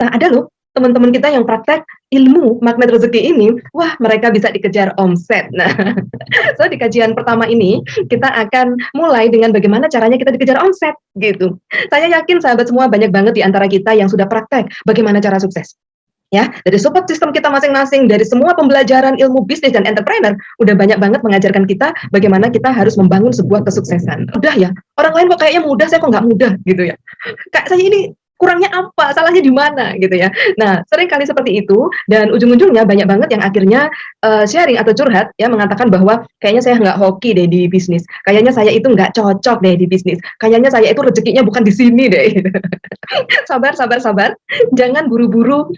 Nah, ada loh teman-teman kita yang praktek ilmu magnet rezeki ini, wah mereka bisa dikejar omset. Nah, so di kajian pertama ini kita akan mulai dengan bagaimana caranya kita dikejar omset gitu. Saya yakin sahabat semua banyak banget di antara kita yang sudah praktek bagaimana cara sukses. Ya, dari support sistem kita masing-masing, dari semua pembelajaran ilmu bisnis dan entrepreneur, udah banyak banget mengajarkan kita bagaimana kita harus membangun sebuah kesuksesan. Udah ya, orang lain kok kayaknya mudah, saya kok nggak mudah gitu ya. Kayak saya ini kurangnya apa, salahnya di mana gitu ya. Nah, sering kali seperti itu dan ujung-ujungnya banyak banget yang akhirnya sharing atau curhat ya mengatakan bahwa kayaknya saya nggak hoki deh di bisnis, kayaknya saya itu nggak cocok deh di bisnis, kayaknya saya itu rezekinya bukan di sini deh. Sabar, sabar, sabar, jangan buru-buru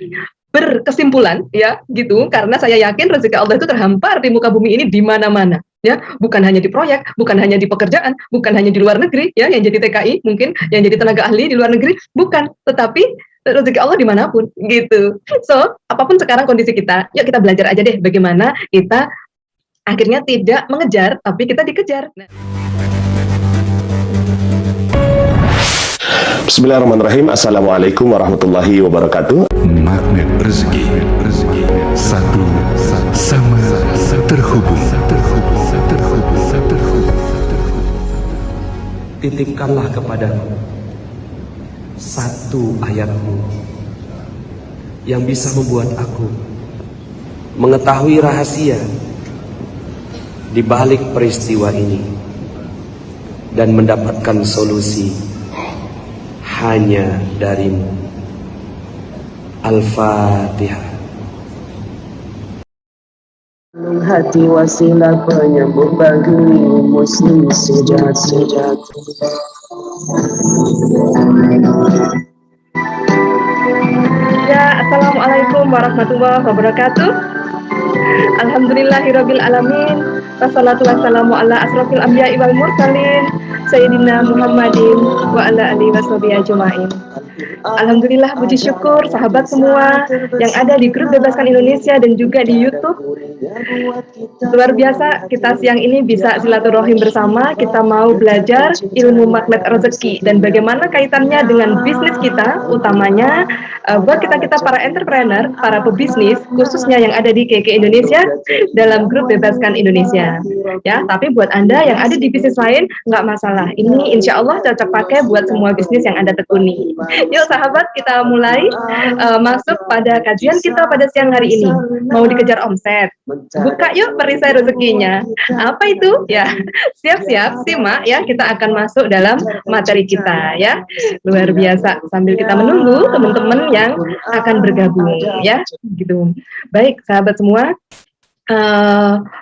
berkesimpulan ya gitu, karena saya yakin rezeki Allah itu terhampar di muka bumi ini di mana-mana ya, bukan hanya di proyek, bukan hanya di pekerjaan, bukan hanya di luar negeri ya yang jadi TKI, mungkin yang jadi tenaga ahli di luar negeri, bukan, tetapi rezeki Allah dimanapun gitu. So apapun sekarang kondisi kita, yuk kita belajar aja deh bagaimana kita akhirnya tidak mengejar tapi kita dikejar. Bismillahirrahmanirrahim. Assalamualaikum warahmatullahi wabarakatuh. Magnet rezeki, satu sama terhubung. Titipkanlah kepadaku satu ayatmu yang bisa membuat aku mengetahui rahasia di balik peristiwa ini dan mendapatkan solusi hanya darimu. Al-Fatihah. Hati wasilah penyembuh bagi muslim sejati. Ya, assalamualaikum warahmatullahi wabarakatuh. Alhamdulillahirabbil alamin. Wassalatu wassalamu ala asrofil anbiya'i wal mursalin Sayyidina Muhammadin wa ala alihi washabihi ajmain. Alhamdulillah, puji syukur sahabat semua yang ada di grup Bebaskan Indonesia dan juga di YouTube. Luar biasa, kita siang ini bisa silaturahim bersama. Kita mau belajar ilmu magnet rezeki dan bagaimana kaitannya dengan bisnis kita, utamanya buat kita para entrepreneur, para pebisnis, khususnya yang ada di KK Indonesia dalam grup Bebaskan Indonesia. Ya, tapi buat Anda yang ada di bisnis lain nggak masalah. Ini insya Allah cocok pakai buat semua bisnis yang Anda tekuni. Yuk sahabat, kita mulai masuk pada kajian kita pada siang hari ini. Mau dikejar omset? Buka yuk perisai rezekinya. Apa itu? Ya, siap-siap, simak ya. Kita akan masuk dalam materi kita ya. Luar biasa. Sambil kita menunggu teman-teman yang akan bergabung ya. Gitu. Baik, sahabat semua.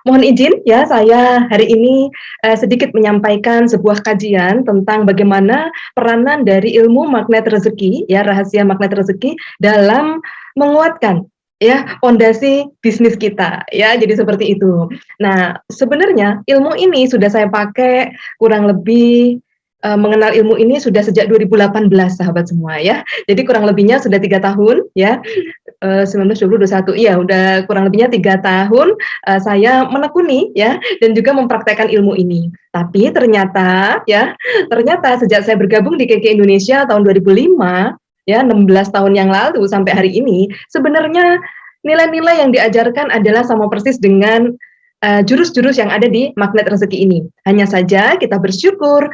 Mohon izin ya, saya hari ini sedikit menyampaikan sebuah kajian tentang bagaimana peranan dari ilmu magnet rezeki ya, rahasia magnet rezeki dalam menguatkan ya fondasi bisnis kita ya, jadi seperti itu. Nah, sebenarnya ilmu ini sudah saya pakai kurang lebih mengenal ilmu ini sudah sejak 2018 sahabat semua ya. Jadi kurang lebihnya sudah 3 tahun ya. 19, 20, 21, iya udah kurang lebihnya 3 tahun saya menekuni ya dan juga mempraktekkan ilmu ini. Tapi ternyata sejak saya bergabung di KK Indonesia tahun 2005 ya, 16 tahun yang lalu sampai hari ini, sebenarnya nilai-nilai yang diajarkan adalah sama persis dengan jurus-jurus yang ada di magnet rezeki ini. Hanya saja kita bersyukur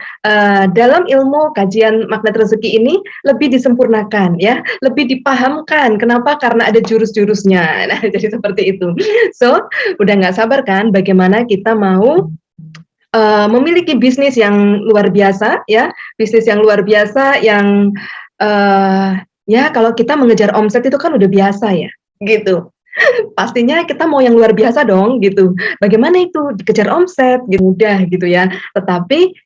dalam ilmu kajian magnet rezeki ini lebih disempurnakan ya, lebih dipahamkan. Kenapa? Karena ada jurus-jurusnya. Nah, jadi seperti itu. So, udah nggak sabar kan bagaimana kita mau memiliki bisnis yang luar biasa ya, bisnis yang luar biasa yang ya kalau kita mengejar omset itu kan udah biasa ya, gitu. Pastinya kita mau yang luar biasa dong gitu. Bagaimana itu dikejar omset gitu, mudah gitu ya. Tetapi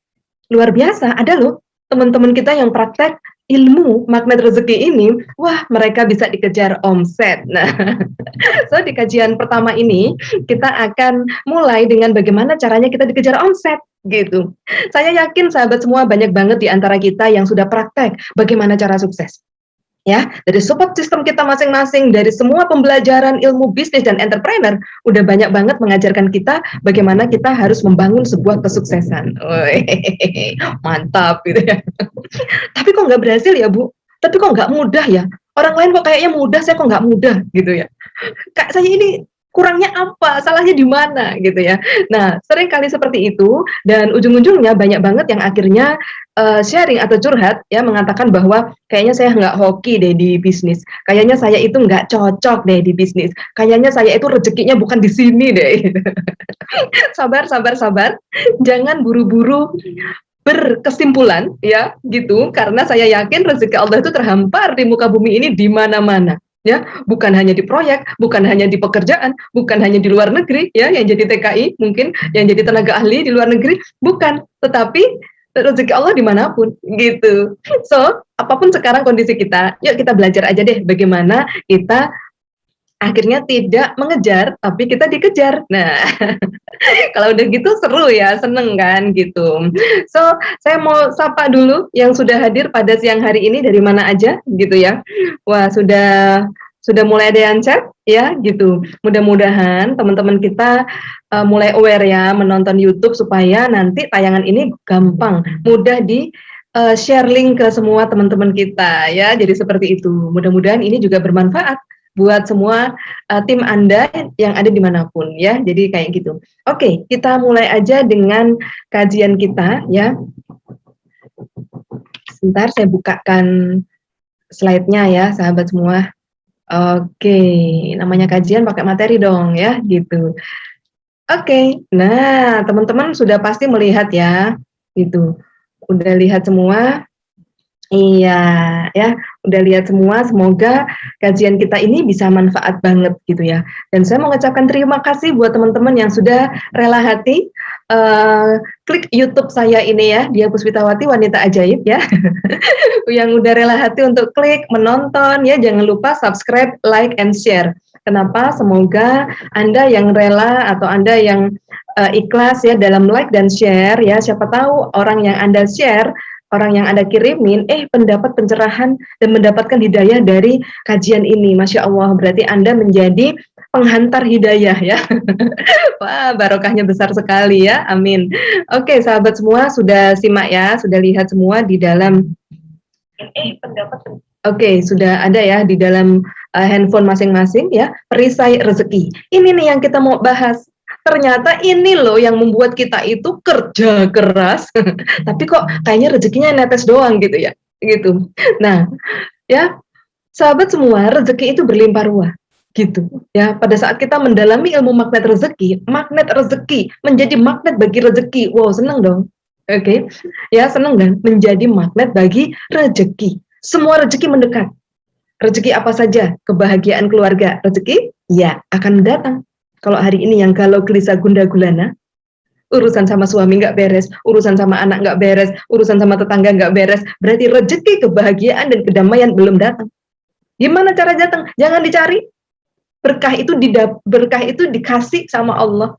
luar biasa, ada loh teman-teman kita yang praktek ilmu magnet rezeki ini, wah mereka bisa dikejar omset. Nah, so di kajian pertama ini kita akan mulai dengan bagaimana caranya kita dikejar omset gitu. Saya yakin sahabat semua banyak banget di antara kita yang sudah praktek bagaimana cara sukses. Ya, dari support sistem kita masing-masing, dari semua pembelajaran ilmu bisnis dan entrepreneur, udah banyak banget mengajarkan kita bagaimana kita harus membangun sebuah kesuksesan. Mantap gitu ya. Tapi kok nggak berhasil ya Bu? Tapi kok nggak mudah ya? orang lain kok kayaknya mudah, saya kok nggak mudah gitu ya. Kak, saya ini kurangnya apa, salahnya di mana gitu ya. Nah, sering kali seperti itu dan ujung-ujungnya banyak banget yang akhirnya sharing atau curhat ya, mengatakan bahwa kayaknya saya nggak hoki deh di bisnis, kayaknya saya itu nggak cocok deh di bisnis, kayaknya saya itu rezekinya bukan di sini deh. Sabar, sabar, sabar, jangan buru-buru berkesimpulan ya gitu, karena saya yakin rezeki Allah itu terhampar di muka bumi ini di mana-mana ya, bukan hanya di proyek, bukan hanya di pekerjaan, bukan hanya di luar negeri ya, yang jadi TKI mungkin, yang jadi tenaga ahli di luar negeri, bukan, tetapi rezeki Allah dimanapun gitu. So apapun sekarang kondisi kita, yuk kita belajar aja deh bagaimana kita akhirnya tidak mengejar tapi kita dikejar. Nah, kalau udah gitu seru ya, seneng kan gitu. So saya mau sapa dulu yang sudah hadir pada siang hari ini, dari mana aja gitu ya. Wah, sudah mulai ada yang chat ya gitu. Mudah-mudahan teman-teman kita mulai aware ya menonton YouTube, supaya nanti tayangan ini gampang, mudah di share link ke semua teman-teman kita ya. Jadi seperti itu. Mudah-mudahan ini juga bermanfaat buat semua tim Anda yang ada dimanapun ya. Jadi kayak gitu. Oke, kita mulai aja dengan kajian kita ya. Sebentar saya bukakan slide-nya ya sahabat semua. Oke, namanya kajian pakai materi dong ya gitu. Oke, nah teman-teman sudah pasti melihat ya gitu. Udah lihat semua? Iya, ya, udah lihat semua. Semoga kajian kita ini bisa manfaat banget gitu ya. Dan saya mau mengucapkan terima kasih buat teman-teman yang sudah rela hati klik YouTube saya ini ya, Dia Puspitawati Wanita Ajaib ya. Yang udah rela hati untuk klik menonton ya, jangan lupa subscribe, like, and share. Kenapa? Semoga Anda yang rela atau Anda yang ikhlas ya dalam like dan share ya. Siapa tahu orang yang Anda share, orang yang Anda kirimin, mendapat pencerahan dan mendapatkan hidayah dari kajian ini. Masya Allah, berarti Anda menjadi penghantar hidayah ya. Wah, barokahnya besar sekali ya, amin. Oke, sahabat semua, sudah simak ya, sudah lihat semua di dalam Oke, sudah ada ya di dalam handphone masing-masing ya, perisai rezeki. Ini nih yang kita mau bahas. Ternyata ini loh yang membuat kita itu kerja keras, tapi kok kayaknya rezekinya netes doang gitu ya, gitu. Nah, ya sahabat semua, rezeki itu berlimpah ruah, gitu. Ya, pada saat kita mendalami ilmu magnet rezeki menjadi magnet bagi rezeki. Wow, seneng dong. Oke, ya seneng kan? Menjadi magnet bagi rezeki. Semua rezeki mendekat. Rezeki apa saja? Kebahagiaan keluarga, rezeki ya akan datang. Kalau hari ini yang galau gelisah gundah gulana, urusan sama suami nggak beres, urusan sama anak nggak beres, urusan sama tetangga nggak beres, berarti rezeki, kebahagiaan, dan kedamaian belum datang. Gimana cara datang? Jangan dicari. Berkah itu dikasih sama Allah.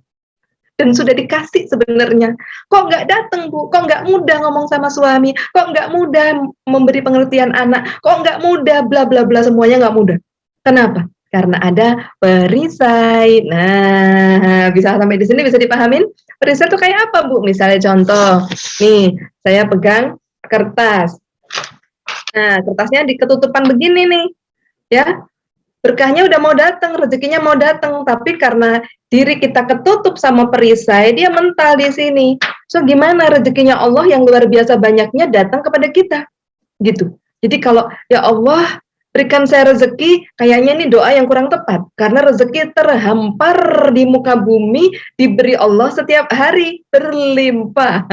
Dan sudah dikasih sebenarnya. Kok nggak datang, Bu? Kok nggak mudah ngomong sama suami? Kok nggak mudah memberi pengertian anak? Kok nggak mudah bla bla bla, semuanya nggak mudah. Kenapa? Karena ada perisai. Nah, bisa sampai di sini bisa dipahamin? Perisai itu kayak apa, Bu? Misalnya contoh, nih, saya pegang kertas. Nah, kertasnya di ketutupan begini nih, ya. Berkahnya udah mau datang, rezekinya mau datang, tapi karena diri kita ketutup sama perisai, dia mental di sini. So, gimana rezekinya Allah yang luar biasa banyaknya datang kepada kita? Gitu. Jadi kalau, ya Allah, berikan saya rezeki, kayaknya ini doa yang kurang tepat. Karena rezeki terhampar di muka bumi, diberi Allah setiap hari, berlimpah.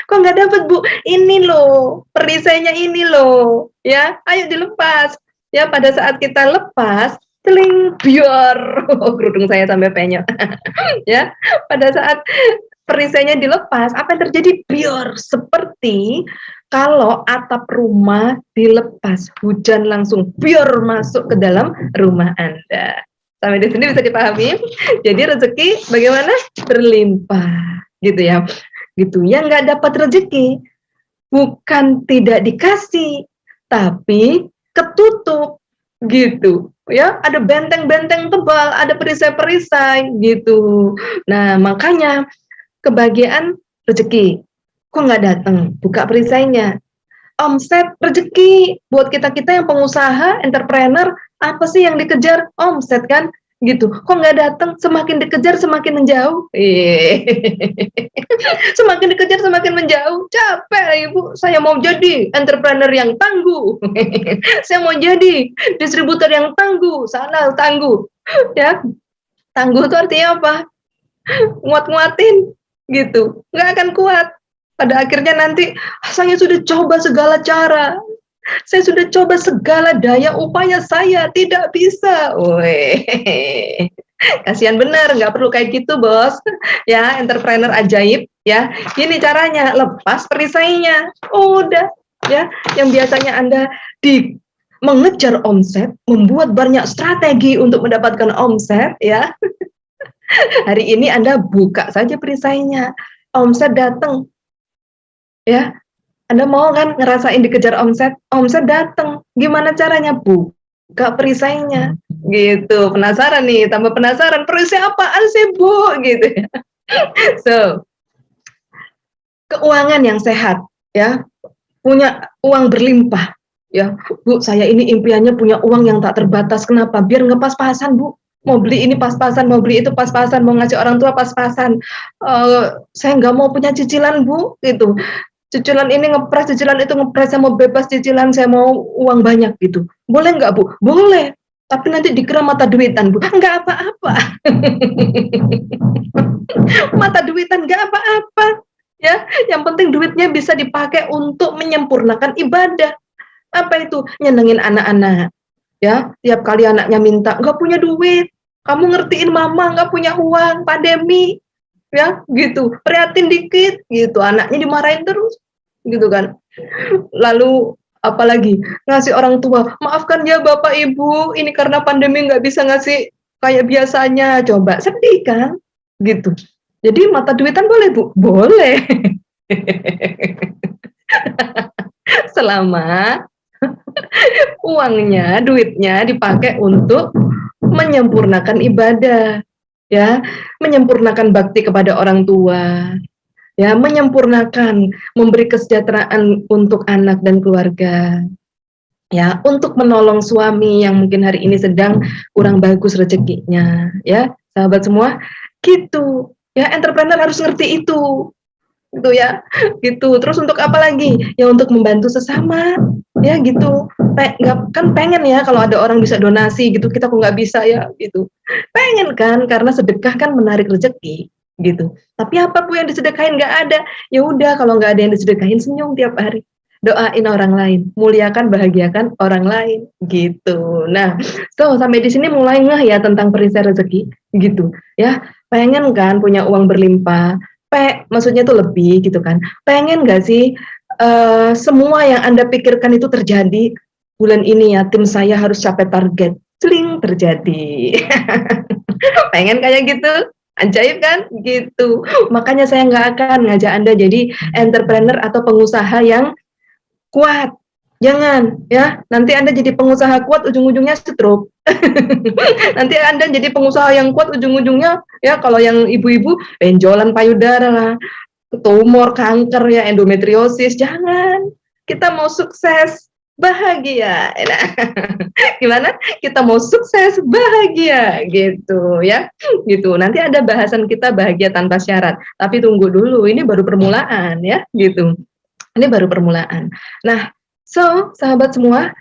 Kok nggak dapat, Bu? Ini loh, perisainya ini loh. Ya, ayo dilepas. Ya, pada saat kita lepas, teling, biar. Kerudung saya sampai penyok. Ya, pada saat perisainya dilepas, apa yang terjadi? Biar, seperti kalau atap rumah dilepas, hujan langsung biar masuk ke dalam rumah Anda. Sampai di sini bisa dipahami? Jadi rezeki bagaimana? Berlimpah, gitu ya. Gitu. Yang nggak dapat rezeki bukan tidak dikasih, tapi ketutup, gitu. Ya, ada benteng-benteng tebal, ada perisai-perisai, gitu. Nah, makanya kebahagiaan rezeki kok nggak datang, buka perisainya. omset, rezeki. Buat kita-kita yang pengusaha, entrepreneur, apa sih yang dikejar? Omset kan? Gitu. Kok nggak datang? Semakin dikejar semakin menjauh. Semakin dikejar semakin menjauh. Capek ibu. Saya mau jadi entrepreneur yang tangguh. Saya mau jadi distributor yang tangguh. Salah, tangguh. Ya, tangguh itu artinya apa? Nguat-nguatin gitu. Nggak akan kuat. Pada akhirnya nanti saya sudah coba segala cara. Saya sudah coba segala daya upaya, saya tidak bisa. Weh, kasihan bener, nggak perlu kayak gitu bos. Ya, entrepreneur ajaib. Ya, gini caranya, lepas perisainya. Udah, ya. Yang biasanya Anda mengejar omset, membuat banyak strategi untuk mendapatkan omset, ya. Hari ini Anda buka saja perisainya, omset datang, ya. Anda mau kan ngerasain dikejar omset? Omset datang. Gimana caranya? Buka perisainya. Gitu. Penasaran nih, tambah penasaran. Perisai apaan sih, Bu? Gitu ya. So, keuangan yang sehat, ya. Punya uang berlimpah, ya. Bu, saya ini impiannya punya uang yang tak terbatas. Kenapa? Biar ngepas-pasan, Bu. Mau beli ini pas-pasan, mau beli itu pas-pasan, mau ngasih orang tua pas-pasan. Saya nggak mau punya cicilan, Bu. Gitu. Cicilan ini ngepres, cicilan itu ngepres, saya mau bebas cicilan, saya mau uang banyak gitu. Boleh nggak, Bu? Boleh. Tapi nanti dikira mata duitan, Bu. Nggak apa-apa. Mata duitan nggak apa-apa. Ya, yang penting duitnya bisa dipakai untuk menyempurnakan ibadah. Apa itu? Nyenengin anak-anak. Ya, tiap kali anaknya minta, nggak punya duit. Kamu ngertiin mama, nggak punya uang, pandemi. Ya gitu, prihatin dikit gitu, anaknya dimarahin terus gitu kan. Lalu apalagi ngasih orang tua, maafkan ya bapak ibu, ini karena pandemi nggak bisa ngasih kayak biasanya. Coba, sedih kan gitu. Jadi mata duitan boleh, Bu? Boleh. Selama uangnya, duitnya dipakai untuk menyempurnakan ibadah, ya, menyempurnakan bakti kepada orang tua, ya, menyempurnakan memberi kesejahteraan untuk anak dan keluarga, ya, untuk menolong suami yang mungkin hari ini sedang kurang bagus rezekinya, ya, sahabat semua, gitu, ya, entrepreneur harus ngerti itu, gitu ya, gitu. Terus untuk apa lagi? Ya untuk membantu sesama, ya gitu. Kan pengen ya kalau ada orang bisa donasi gitu, kita kok nggak bisa ya, gitu. Pengen kan, karena sedekah kan menarik rezeki, gitu. Tapi apa Bu yang disedekahin nggak ada? Ya udah, kalau nggak ada yang disedekahin, senyum tiap hari. Doain orang lain, muliakan, bahagiakan orang lain, gitu. Nah, so sampai di sini mulai ngeh ya tentang perisai rezeki, gitu. Ya, pengen kan punya uang berlimpah, maksudnya itu lebih gitu kan. Pengen nggak sih semua yang Anda pikirkan itu terjadi? Bulan ini ya tim saya harus capai target. Celing, terjadi. Pengen kayak gitu? Ajaib kan? Gitu. Makanya saya nggak akan ngajak Anda jadi entrepreneur atau pengusaha yang kuat. Jangan ya, nanti Anda jadi pengusaha kuat ujung-ujungnya stroke. Nanti Anda jadi pengusaha yang kuat ujung-ujungnya ya, kalau yang ibu-ibu benjolan payudara lah, tumor, kanker ya, endometriosis. Jangan. Kita mau sukses, bahagia. Nah, gimana? Kita mau sukses, bahagia gitu ya. Gitu. Nanti ada bahasan kita bahagia tanpa syarat. Tapi tunggu dulu, ini baru permulaan ya, gitu. Ini baru permulaan. Nah, so sahabat semua,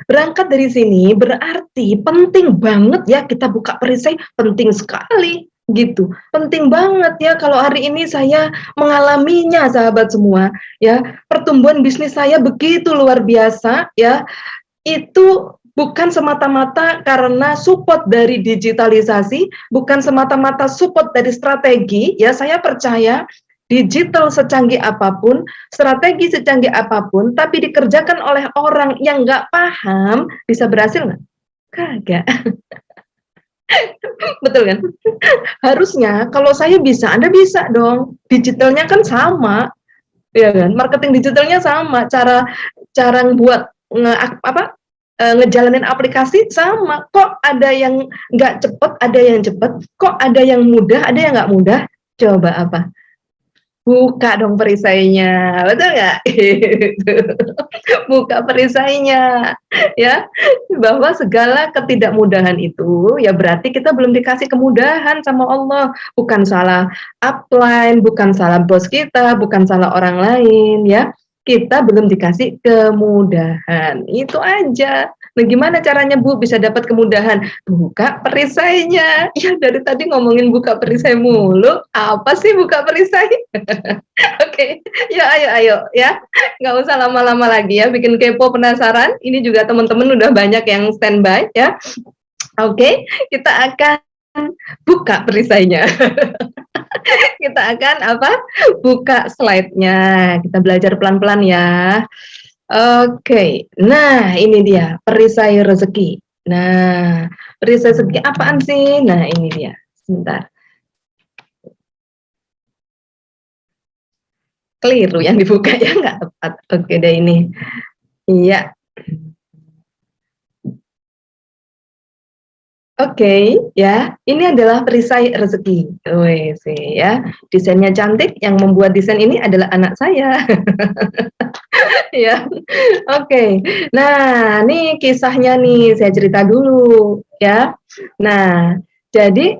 berangkat dari sini berarti penting banget ya kita buka perisai, penting sekali gitu, penting banget ya. Kalau hari ini saya mengalaminya sahabat semua ya, pertumbuhan bisnis saya begitu luar biasa ya, itu bukan semata-mata karena support dari digitalisasi, bukan semata-mata support dari strategi ya. Saya percaya digital secanggih apapun, strategi secanggih apapun, tapi dikerjakan oleh orang yang nggak paham, bisa berhasil nggak? Kagak. Betul kan? Harusnya kalau saya bisa, Anda bisa dong. Digitalnya kan sama, ya kan? Marketing digitalnya sama, cara buat ngejalanin aplikasi sama. Kok ada yang nggak cepet, ada yang cepet. Kok ada yang mudah, ada yang nggak mudah. Coba apa? buka dong perisainya, betul nggak? Gitu. Buka perisainya, ya, bahwa segala ketidakmudahan itu, ya berarti kita belum dikasih kemudahan sama Allah. Bukan salah upline, bukan salah bos kita, bukan salah orang lain, ya. Kita belum dikasih kemudahan, itu aja. Nah, gimana caranya Bu bisa dapat kemudahan? Buka perisainya. Ya dari tadi ngomongin buka perisai mulu. Apa sih buka perisai? Oke, ya ayo ya. Nggak usah lama-lama lagi ya, bikin kepo penasaran. Ini juga teman-teman udah banyak yang standby ya. Oke, kita akan buka perisainya. Kita akan apa? Buka slide-nya. Kita belajar pelan-pelan ya. Oke, nah ini dia perisai rezeki. Nah, perisai rezeki apaan sih? Nah ini dia. Sebentar. Keliru yang dibuka ya, nggak tepat. Oke deh ini. Iya. Oke, ya. Ini adalah perisai rezeki. Wih, sih ya. Desainnya cantik. Yang membuat desain ini adalah anak saya. Ya. Oke. Nah, ini kisahnya nih, saya cerita dulu ya. Nah, jadi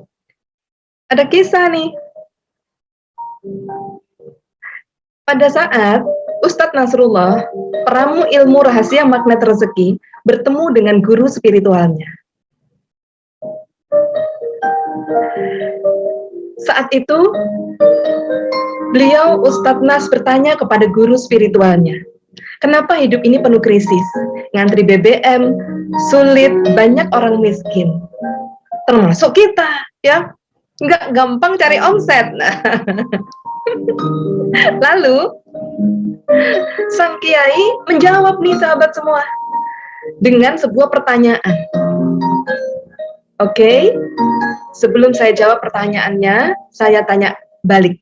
ada kisah nih. Pada saat Ustadz Nasrullah, peramu ilmu rahasia magnet rezeki, bertemu dengan guru spiritualnya. Saat itu, beliau Ustadz Nas bertanya kepada guru spiritualnya, kenapa hidup ini penuh krisis? Ngantri BBM, sulit, banyak orang miskin. Termasuk kita, ya. Nggak gampang cari omset. Nah. Lalu, sang kiai menjawab nih sahabat semua, dengan sebuah pertanyaan. Oke, sebelum saya jawab pertanyaannya, saya tanya balik.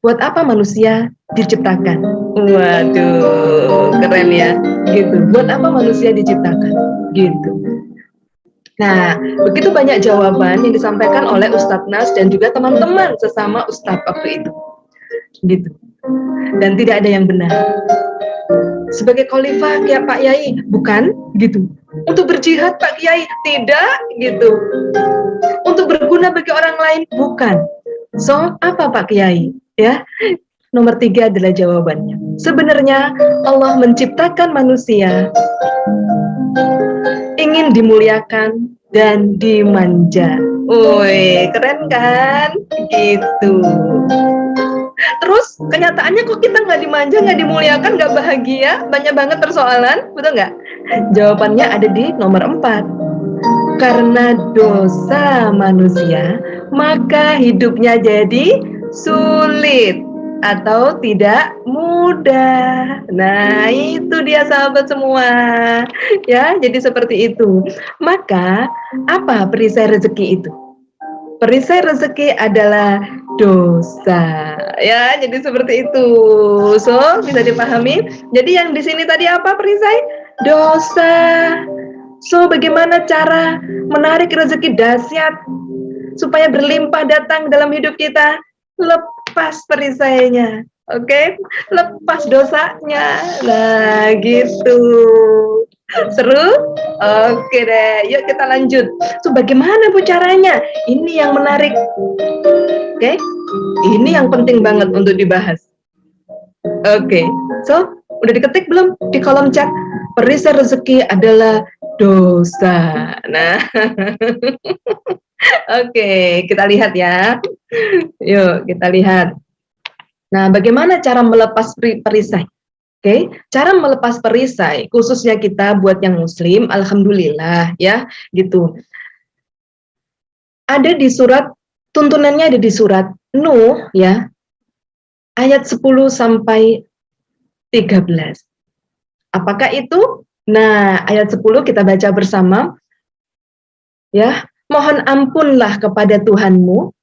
Buat apa manusia diciptakan? Waduh, keren ya. Gitu. Buat apa manusia diciptakan? Gitu. Nah, begitu banyak jawaban yang disampaikan oleh Ustadz Nas dan juga teman-teman sesama Ustadz waktu itu. Gitu. Dan tidak ada yang benar. Sebagai khalifah ya Pak Yai, bukan gitu. Untuk berjihad Pak Kiai, tidak gitu. Untuk berguna bagi orang lain, bukan. So, apa Pak Kiai? Ya, nomor 3 adalah jawabannya. Sebenarnya Allah menciptakan manusia ingin dimuliakan dan dimanja. Woi, keren kan? Gitu. Terus kenyataannya kok kita nggak dimanja, nggak dimuliakan, nggak bahagia, banyak banget persoalan, betul nggak? Jawabannya ada di nomor 4. Karena dosa manusia, maka hidupnya jadi sulit atau tidak mudah. Nah, itu dia sahabat semua. Ya, jadi seperti itu. Maka, apa perisai rezeki itu? Perisai rezeki adalah dosa. Ya, jadi seperti itu. So, bisa dipahami. Jadi yang di sini tadi apa perisai? Dosa. So, bagaimana cara menarik rezeki dahsyat supaya berlimpah datang dalam hidup kita? Lepas perisainya. Oke? Lepas dosanya. Nah, gitu. Seru? Oke deh, yuk kita lanjut. So, bagaimana Bu caranya? Ini yang menarik. Oke? Ini yang penting banget untuk dibahas. Oke. So, udah diketik belum di kolom chat? Perisai rezeki adalah dosa. Nah. Oke, kita lihat ya. Yuk, kita lihat. Nah, bagaimana cara melepas perisai? Oke, cara melepas perisai, khususnya kita buat yang muslim, alhamdulillah ya, gitu. Ada di surat, tuntunannya ada di surat Nuh ya, ayat 10 sampai 13. Apakah itu? Nah, ayat 10 kita baca bersama. Ya, mohon ampunlah kepada Tuhanmu,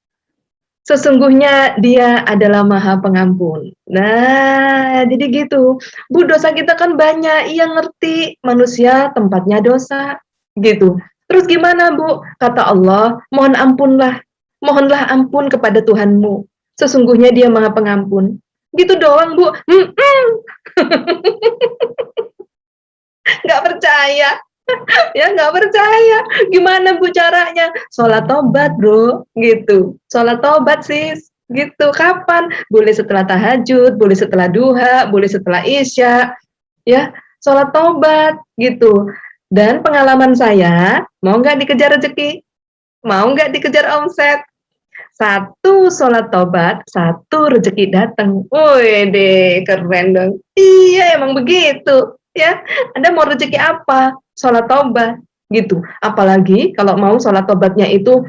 sesungguhnya Dia adalah Maha Pengampun. Nah, jadi gitu. Bu, dosa kita kan banyak. Iya ngerti, manusia tempatnya dosa. Gitu. Terus gimana, Bu? Kata Allah, mohon ampunlah. Mohonlah ampun kepada Tuhanmu. Sesungguhnya Dia Maha Pengampun. Gitu doang, Bu. Nggak percaya. Ya nggak percaya. Gimana Bu caranya? Sholat tobat bro, gitu. Sholat tobat sis, gitu. Kapan? Boleh setelah tahajud, boleh setelah duha, boleh setelah isya, ya. Sholat tobat, gitu. Dan pengalaman saya, mau nggak dikejar rezeki? Mau nggak dikejar omset? Satu sholat tobat, satu rezeki datang. Woi deh, keren dong. Iya, emang begitu. Ya, Anda mau rezeki apa? Sholat tobat, gitu. Apalagi kalau mau sholat tobatnya itu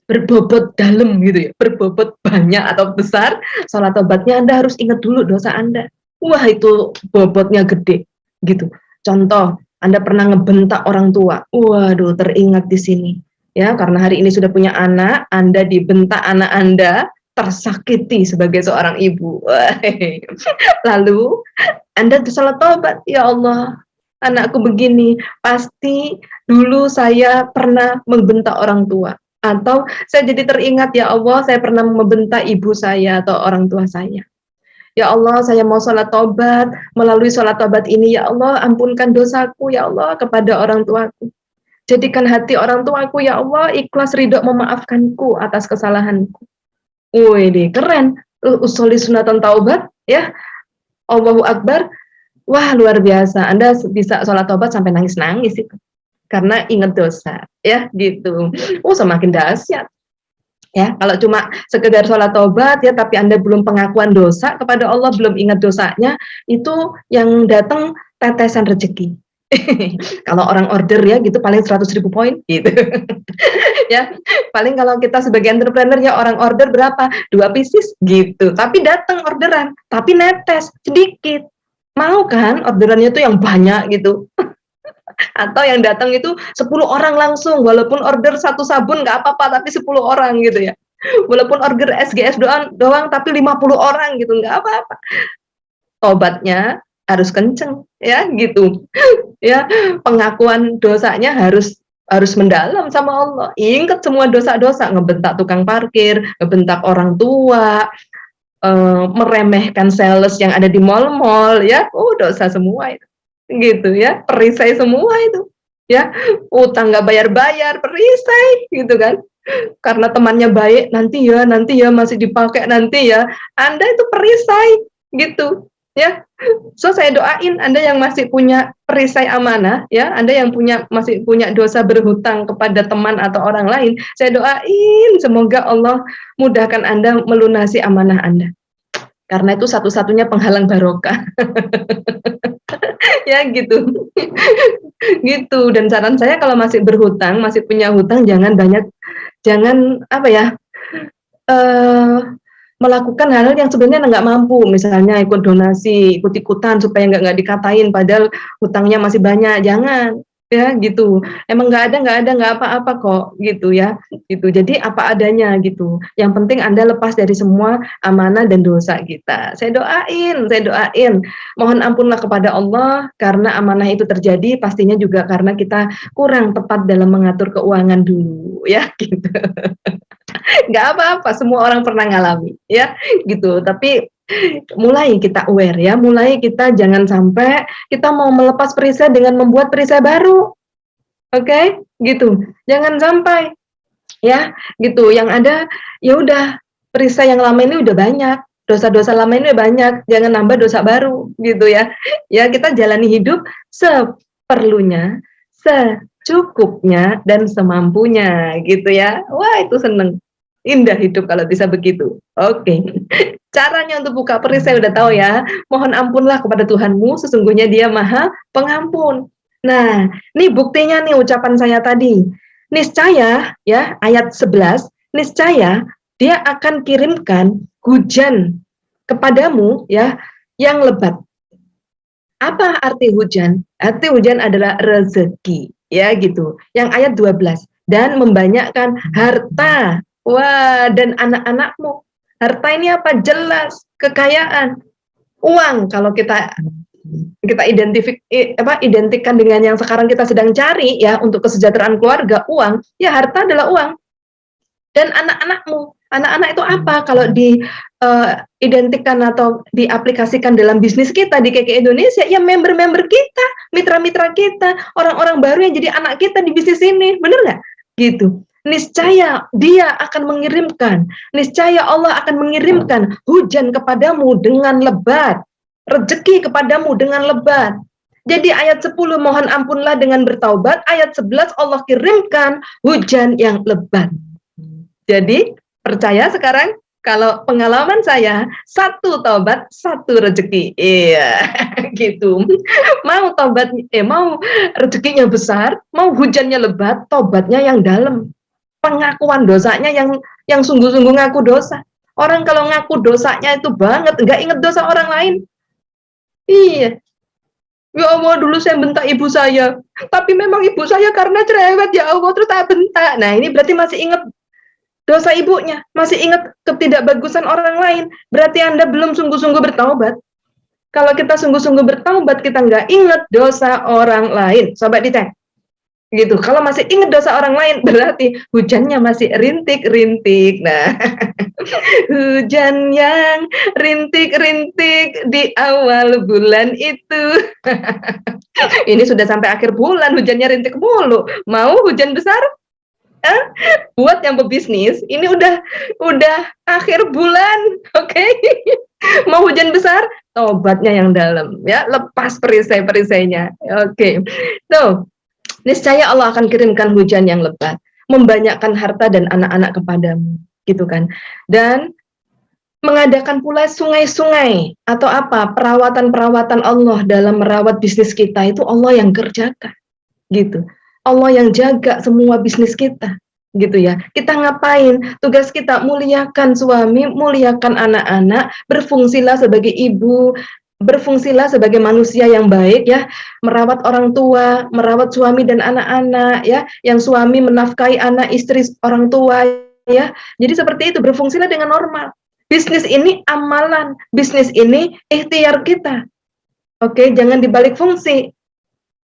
berbobot dalam gitu ya, berbobot banyak atau besar, sholat tobatnya Anda harus ingat dulu dosa Anda. Wah, itu bobotnya gede, gitu. Contoh, Anda pernah ngebentak orang tua. Waduh, teringat di sini. Ya, karena hari ini sudah punya anak, Anda dibentak anak Anda, tersakiti sebagai seorang ibu. Lalu, Anda sholat tobat, ya Allah, anakku begini, pasti dulu saya pernah membentak orang tua. Atau saya jadi teringat, ya Allah, saya pernah membentak ibu saya atau orang tua saya. Ya Allah, saya mau sholat tobat, melalui sholat tobat ini, ya Allah, ampunkan dosaku, ya Allah, kepada orang tuaku. Jadikan hati orang tuaku, ya Allah, ikhlas ridho memaafkanku atas kesalahanku. Wih, keren. Usuli sunatan taubat, ya. Allahu Akbar. Wah, luar biasa. Anda bisa sholat tobat sampai nangis-nangis itu. Karena ingat dosa, ya, gitu. Semakin dahsyat. Ya, kalau cuma sekedar sholat tobat ya, tapi Anda belum pengakuan dosa kepada Allah, belum ingat dosanya, itu yang datang tetesan rezeki. Kalau orang order ya gitu paling 100.000 poin gitu. Ya, paling kalau kita sebagai entrepreneur ya orang order berapa? 2 pieces gitu. Tapi datang orderan, tapi netes sedikit. Mau kan orderannya itu yang banyak gitu. Atau yang datang itu 10 orang langsung, walaupun order 1 sabun nggak apa-apa, tapi 10 orang gitu ya. Walaupun order SGS doang tapi 50 orang gitu, nggak apa-apa. Tobatnya harus kenceng, ya gitu. Ya, pengakuan dosanya harus mendalam sama Allah. Ingat semua dosa-dosa, ngebentak tukang parkir, ngebentak orang tua, meremehkan sales yang ada di mall-mall, ya, dosa semua itu. Gitu ya, perisai semua itu, ya, utang nggak bayar-bayar, perisai gitu kan, karena temannya baik, nanti ya masih dipakai nanti ya, Anda itu perisai gitu ya. So saya doain Anda yang masih punya perisai amanah ya, Anda yang masih punya dosa berhutang kepada teman atau orang lain, saya doain semoga Allah mudahkan Anda melunasi amanah Anda, karena itu satu-satunya penghalang barokah. Ya gitu. Gitu. Dan saran saya kalau masih berhutang, masih punya hutang, jangan apa ya, melakukan hal-hal yang sebenarnya nggak mampu, misalnya ikut donasi, ikut-ikutan supaya nggak dikatain padahal hutangnya masih banyak, jangan ya gitu. Emang nggak apa-apa kok gitu ya, gitu. Jadi apa adanya gitu. Yang penting Anda lepas dari semua amanah dan dosa kita. Saya doain, mohon ampunlah kepada Allah karena amanah itu terjadi, pastinya juga karena kita kurang tepat dalam mengatur keuangan dulu ya gitu. Nggak apa-apa, semua orang pernah ngalami ya gitu. Tapi mulai kita aware ya, mulai kita jangan sampai kita mau melepas perisai dengan membuat perisai baru. Oke, gitu. Jangan sampai ya, gitu. Yang ada ya udah perisai yang lama ini udah banyak, dosa-dosa lama ini udah banyak, jangan nambah dosa baru gitu ya. Ya, kita jalani hidup seperlunya, secukupnya dan semampunya gitu ya. Wah, itu seneng. Indah hidup kalau bisa begitu. Oke. Caranya untuk buka perisai udah tahu ya. Mohon ampunlah kepada Tuhanmu, sesungguhnya Dia Maha Pengampun. Nah, ini buktinya nih ucapan saya tadi. Niscaya ya, ayat 11, niscaya Dia akan kirimkan hujan kepadamu ya yang lebat. Apa arti hujan? Arti hujan adalah rezeki, ya gitu. Yang ayat 12, dan membanyakkan harta. Wah, dan anak-anakmu. Harta ini apa? Jelas, kekayaan. Uang, kalau kita identikan dengan yang sekarang kita sedang cari ya untuk kesejahteraan keluarga, uang, ya harta adalah uang. Dan anak-anakmu. Anak-anak itu apa? Kalau identikan atau diaplikasikan dalam bisnis kita di KK Indonesia, ya member-member kita, mitra-mitra kita, orang-orang baru yang jadi anak kita di bisnis ini, bener nggak? Gitu. Niscaya dia akan mengirimkan, niscaya Allah akan mengirimkan hujan kepadamu dengan lebat, rezeki kepadamu dengan lebat. Jadi ayat 10 mohon ampunlah dengan bertaubat, ayat 11 Allah kirimkan hujan yang lebat. Jadi percaya sekarang kalau pengalaman saya, satu taubat, satu rezeki. Iya, gitu. Mau taubat, mau rezekinya besar, mau hujannya lebat, taubatnya yang dalam. Pengakuan dosanya yang sungguh-sungguh ngaku dosa. Orang kalau ngaku dosanya itu banget, nggak inget dosa orang lain. Iya. Ya Allah, dulu saya bentak ibu saya. Tapi memang ibu saya karena cerewet, ya Allah, terus saya bentak. Nah, ini berarti masih inget dosa ibunya, masih ingat ketidakbagusan orang lain, berarti Anda belum sungguh-sungguh bertaubat. Kalau kita sungguh-sungguh bertaubat, kita nggak ingat dosa orang lain. Coba dicek. Gitu. Kalau masih ingat dosa orang lain, berarti hujannya masih rintik-rintik. Nah, hujan yang rintik-rintik di awal bulan itu. Ini sudah sampai akhir bulan, hujannya rintik mulu. Mau hujan besar? Buat yang pebisnis, ini udah akhir bulan, oke? Mau hujan besar, tobatnya yang dalam, ya, lepas perisai-perisainya, oke. So, niscaya Allah akan kirimkan hujan yang lebat, membanyakkan harta dan anak-anak kepadamu, gitu kan? Dan mengadakan pula sungai-sungai atau apa perawatan-perawatan Allah dalam merawat bisnis kita itu Allah yang kerjakan, gitu. Allah yang jaga semua bisnis kita, gitu ya. Kita ngapain? Tugas kita muliakan suami, muliakan anak-anak, berfungsilah sebagai ibu, berfungsilah sebagai manusia yang baik ya, merawat orang tua, merawat suami dan anak-anak ya, yang suami menafkahi anak istri orang tua ya. Jadi seperti itu, berfungsilah dengan normal. Bisnis ini amalan, bisnis ini ikhtiar kita. Oke, jangan dibalik fungsi.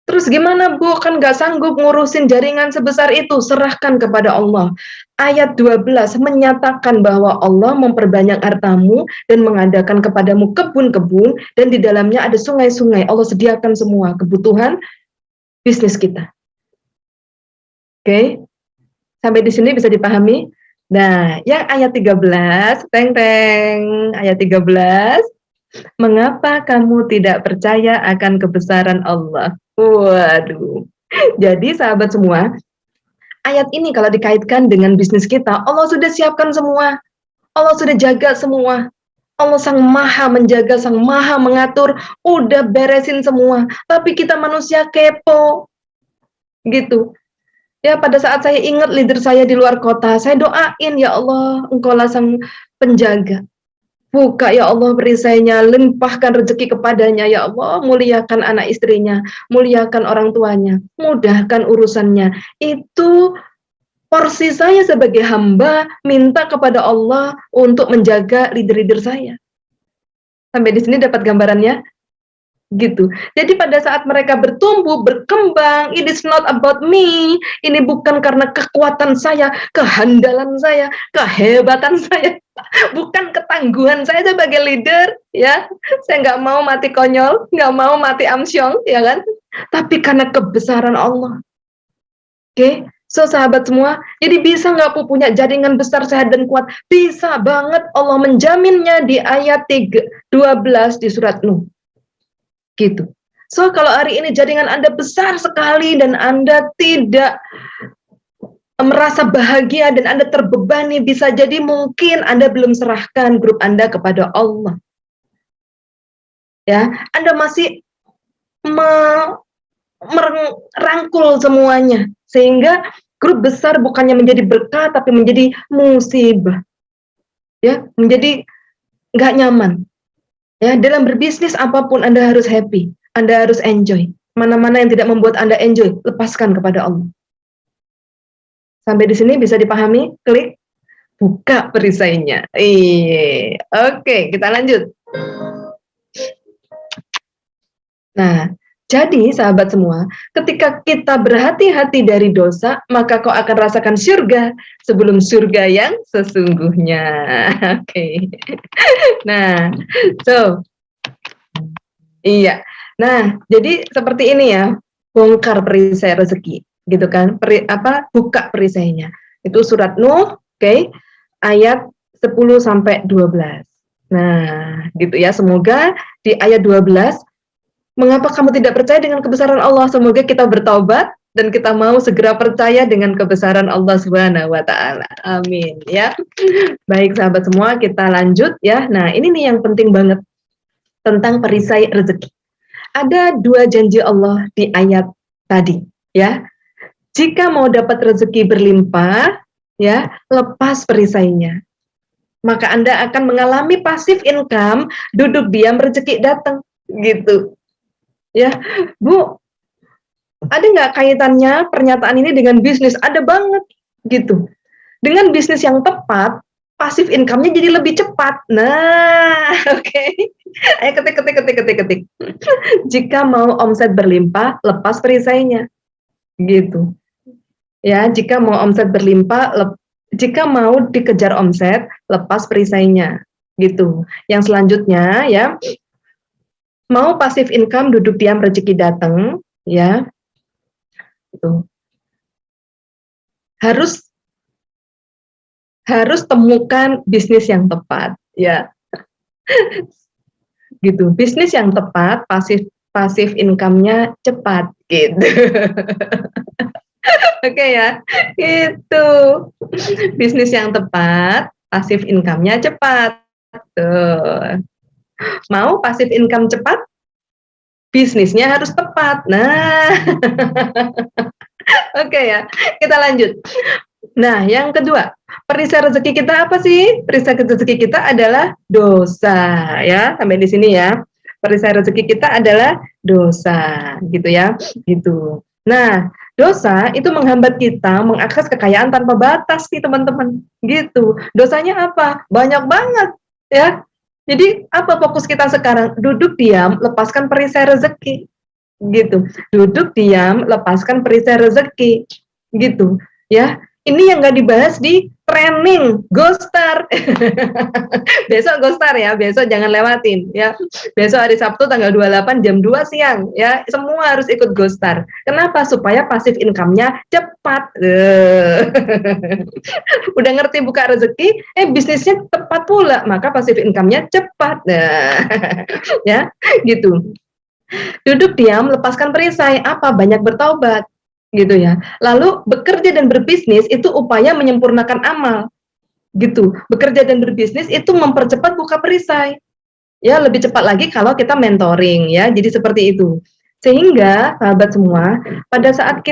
Terus gimana Bu, kan nggak sanggup ngurusin jaringan sebesar itu, serahkan kepada Allah. Ayat 12 menyatakan bahwa Allah memperbanyak hartamu dan mengadakan kepadamu kebun-kebun dan di dalamnya ada sungai-sungai. Allah sediakan semua kebutuhan bisnis kita. Oke, sampai di sini bisa dipahami? Nah, yang ayat 13, ayat 13, mengapa kamu tidak percaya akan kebesaran Allah? Waduh. Jadi sahabat semua, ayat ini kalau dikaitkan dengan bisnis kita, Allah sudah siapkan semua. Allah sudah jaga semua. Allah sang maha menjaga, sang maha mengatur, udah beresin semua. Tapi kita manusia kepo. Gitu. Ya, pada saat saya ingat leader saya di luar kota, saya doain, ya Allah, Engkaulah sang penjaga. Buka ya Allah perisainya, limpahkan rezeki kepadanya ya Allah, muliakan anak istrinya, muliakan orang tuanya, mudahkan urusannya. Itu porsi saya sebagai hamba, minta kepada Allah untuk menjaga leader-leader saya. Sampai di sini dapat gambarannya? Gitu. Jadi pada saat mereka bertumbuh, berkembang, it is not about me. Ini bukan karena kekuatan saya, kehandalan saya, kehebatan saya, bukan ketangguhan saya sebagai leader, ya. Saya nggak mau mati konyol, nggak mau mati amsyong, ya kan? Tapi karena kebesaran Allah. Oke, so sahabat semua, jadi bisa nggak punya jaringan besar, sehat dan kuat? Bisa banget, Allah menjaminnya di ayat 12 di surat Nuh. Gitu. So kalau hari ini jaringan Anda besar sekali dan Anda tidak merasa bahagia dan Anda terbebani, bisa jadi mungkin Anda belum serahkan grup Anda kepada Allah. Ya, Anda masih merangkul semuanya sehingga grup besar bukannya menjadi berkah tapi menjadi musibah. Ya, menjadi nggak nyaman. Ya, dalam berbisnis apapun Anda harus happy, Anda harus enjoy. Mana-mana yang tidak membuat Anda enjoy, lepaskan kepada Allah. Sampai di sini bisa dipahami? Klik buka perisainya. Oke, kita lanjut. Nah, Jadi sahabat semua, ketika kita berhati-hati dari dosa, maka kau akan rasakan surga sebelum surga yang sesungguhnya. Oke. Nah, so iya. Nah, jadi seperti ini ya, bongkar perisai rezeki, gitu kan? Buka perisainya. Itu surat Nuh, oke, ayat 10 sampai 12. Nah, gitu ya. Semoga di ayat 12, mengapa kamu tidak percaya dengan kebesaran Allah? Semoga kita bertaubat dan kita mau segera percaya dengan kebesaran Allah Subhanahu wa taala. Amin ya. Baik sahabat semua, kita lanjut ya. Nah, ini nih yang penting banget tentang perisai rezeki. Ada 2 janji Allah di ayat tadi ya. Jika mau dapat rezeki berlimpah ya, lepas perisainya. Maka Anda akan mengalami passive income, duduk diam rezeki datang gitu. Ya, Bu, ada nggak kaitannya pernyataan ini dengan bisnis? Ada banget, gitu. Dengan bisnis yang tepat, passive income-nya jadi lebih cepat. Nah, oke. Ayo ketik. Jika mau omset berlimpah, lepas perisainya. Gitu. Ya, jika mau omset berlimpah, jika mau dikejar omset, lepas perisainya. Gitu. Yang selanjutnya, ya, mau passive income, duduk diam rezeki datang, ya, itu harus temukan bisnis yang tepat, ya, gitu. Bisnis yang tepat, passive income-nya cepat, gitu. Oke ya, itu bisnis yang tepat, passive income-nya cepat. Tuh. Mau passive income cepat, bisnisnya harus tepat. Nah, oke ya, kita lanjut. Nah, yang kedua, perisai rezeki kita apa sih? Perisai rezeki kita adalah dosa, ya. Sampai di sini ya. Perisai rezeki kita adalah dosa, gitu ya. Gitu. Nah, dosa itu menghambat kita mengakses kekayaan tanpa batas nih, teman-teman. Gitu. Dosanya apa? Banyak banget, ya. Jadi apa fokus kita sekarang? Duduk diam, lepaskan perisai rezeki. Gitu. Duduk diam, lepaskan perisai rezeki. Gitu. Ya. Ini yang nggak dibahas di training Gostar. Besok Gostar ya, besok jangan lewatin ya. Besok hari Sabtu tanggal 28 jam 2 siang ya. Semua harus ikut Gostar. Kenapa? Supaya passive income-nya cepat. Udah ngerti buka rezeki, bisnisnya tepat pula, maka passive income-nya cepat. Ya, gitu. Duduk diam, lepaskan perisai. Apa? Banyak bertaubat. Gitu ya. Lalu bekerja dan berbisnis itu upaya menyempurnakan amal. Gitu. Bekerja dan berbisnis itu mempercepat buka perisai. Ya, lebih cepat lagi kalau kita mentoring ya. Jadi seperti itu. Sehingga sahabat semua, pada saat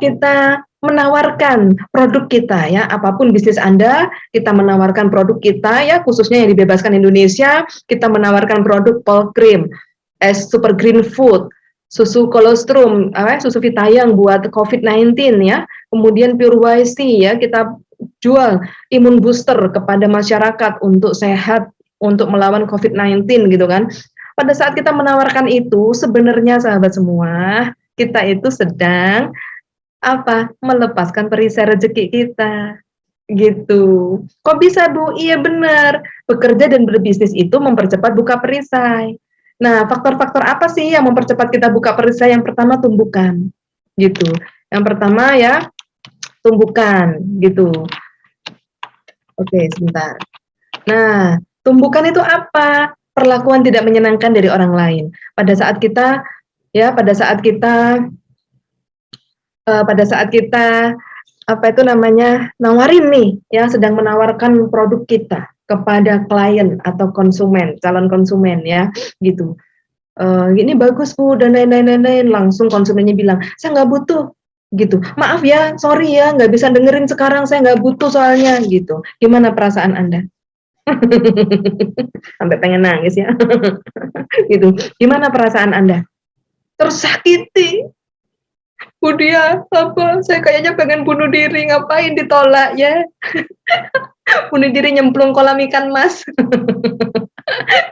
kita menawarkan produk kita ya, apapun bisnis Anda, kita menawarkan produk kita ya, khususnya yang dibebaskan Indonesia, kita menawarkan produk Polkrim, Super Green Food, susu kolostrum, susu Vitayang buat COVID-19 ya, kemudian Pure YC ya, kita jual imun booster kepada masyarakat untuk sehat, untuk melawan COVID-19 gitu kan. Pada saat kita menawarkan itu, sebenarnya sahabat semua, kita itu sedang melepaskan perisai rezeki kita. Gitu. Kok bisa, Bu? Iya benar. Bekerja dan berbisnis itu mempercepat buka perisai. Nah, faktor-faktor apa sih yang mempercepat kita buka perisai? Yang pertama, tumbukan. Gitu. Yang pertama ya, tumbukan. Gitu. Oke, sebentar. Nah, tumbukan itu apa? Perlakuan tidak menyenangkan dari orang lain. Pada saat kita nawarin nih ya, sedang menawarkan produk kita kepada klien atau calon konsumen ya, gitu. Ini bagus Bu dan lain-lain, langsung konsumennya bilang, saya nggak butuh, gitu. Maaf ya, sorry ya, nggak bisa dengerin sekarang, saya nggak butuh soalnya, gitu. Gimana perasaan Anda? Sampai pengen nangis ya, gitu. Gimana perasaan Anda? Tersakiti. Bu dia, saya kayaknya pengen bunuh diri, ngapain ditolak ya? bunuh diri nyemplung kolam ikan mas.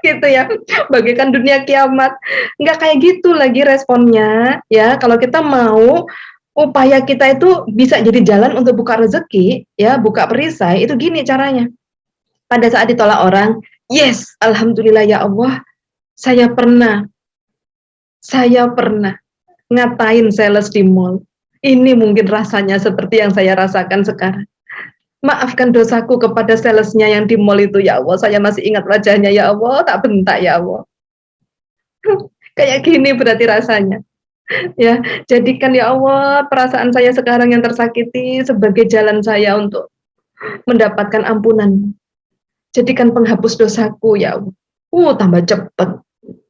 Gitu ya, bagaikan dunia kiamat. Nggak kayak gitu lagi responnya ya. Kalau kita mau upaya kita itu bisa jadi jalan untuk buka rezeki ya, buka perisai, itu gini caranya. Pada saat ditolak orang, yes, alhamdulillah ya Allah, saya pernah ngatain sales di mall. Ini mungkin rasanya seperti yang saya rasakan sekarang. Maafkan dosaku kepada salesnya yang di mall itu ya Allah. Saya masih ingat wajahnya ya Allah, tak bentak ya Allah. Kayak gini berarti rasanya. Ya, jadikan ya Allah perasaan saya sekarang yang tersakiti sebagai jalan saya untuk mendapatkan ampunan. Jadikan penghapus dosaku ya Allah. Tambah cepet.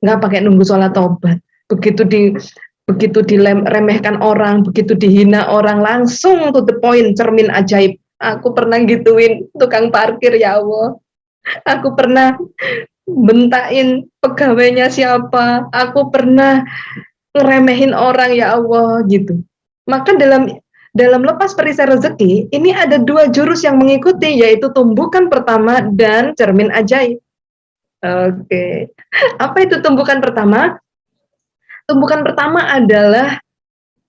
Nggak pakai nunggu sholat taubat. Begitu diremehkan orang, begitu dihina orang, langsung to the point, cermin ajaib. Aku pernah gituin tukang parkir ya Allah. Aku pernah bentain pegawainya siapa. Aku pernah ngeremehin orang ya Allah gitu. Maka dalam lepas perisai rezeki ini ada 2 jurus yang mengikuti, yaitu tumbukan pertama dan cermin ajaib. Oke. Apa itu tumbukan pertama? Tumbukan pertama adalah